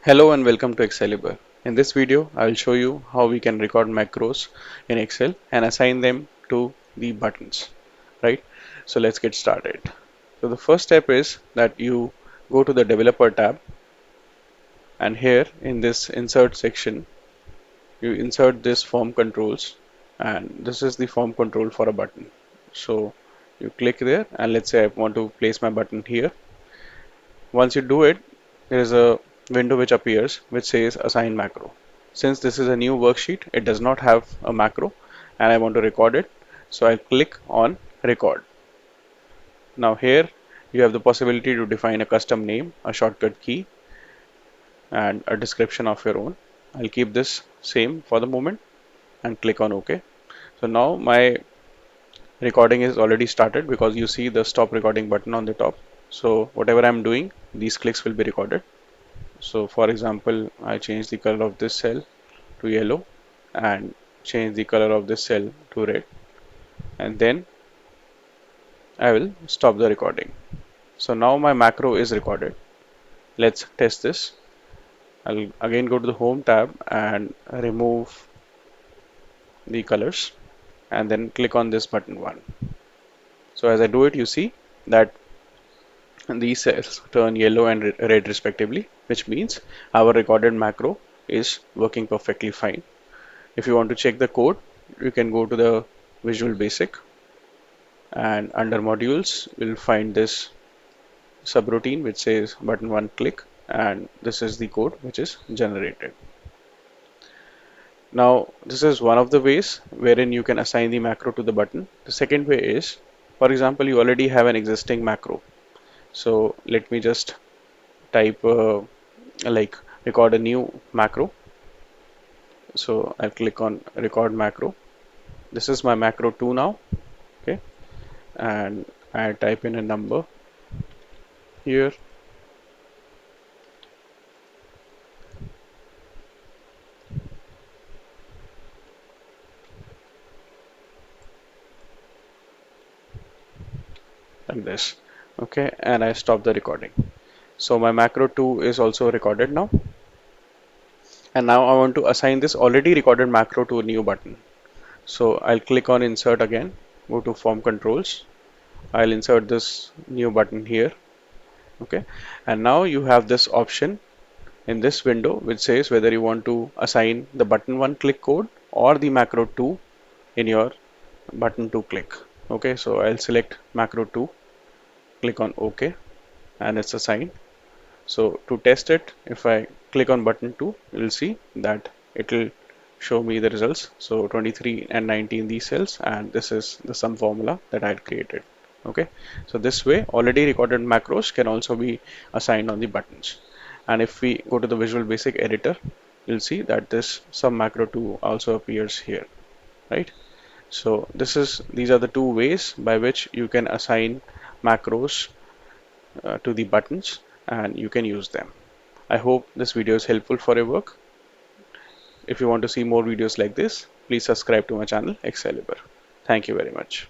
Hello and welcome to Excalibur. In this video, I will show you how we can record macros in Excel and assign them to the buttons, right? So let's get started. So the first step is that you go to the developer tab, and here in this insert section, you insert this form controls, and this is the form control for a button. So you click there, and let's say I want to place my button here. Once you do it, there is a window which appears which says assign macro. Since this is a new worksheet, it does not have a macro and I want to record it. So I'll click on record. Now here you have the possibility to define a custom name, a shortcut key, and a description of your own. I'll keep this same for the moment and click on OK. So now my recording is already started because you see the stop recording button on the top. So whatever I'm doing, these clicks will be recorded. So for example, I change the color of this cell to yellow and change the color of this cell to red, and then I will stop the recording. So now my macro is recorded. Let's test this. I'll again go to the home tab and remove the colors and then click on this button 1. So as I do it, you see that these cells turn yellow and red respectively, which means our recorded macro is working perfectly fine. If you want to check the code, you can go to the Visual Basic, and under modules you'll find this subroutine which says button 1 click, and this is the code which is generated. Now this is one of the ways wherein you can assign the macro to the button. The second way is, for example, you already have an existing macro. So let me just type like record a new macro. So I'll click on record macro. This is my macro 2 now, okay, and I type in a number here, like this, okay, and I stop the recording. So my macro 2 is also recorded now, and now I want to assign this already recorded macro to a new button. So I'll click on insert again, go to form controls, I'll insert this new button here, okay, and now you have this option in this window which says whether you want to assign the button 1 click code or the macro 2 in your button 2 click. Okay, so I'll select macro 2, click on OK, and it's assigned. So to test it, if I click on button 2, you'll see that it will show me the results. So 23 and 19 these cells, and this is the sum formula that I had created. Okay, so this way already recorded macros can also be assigned on the buttons. And if we go to the Visual Basic editor, you'll see that this sum macro 2 also appears here, right? So these are the two ways by which you can assign macros to the buttons, and you can use them. I hope this video is helpful for your work. If you want to see more videos like this, please subscribe to my channel Excalibur. Thank you very much.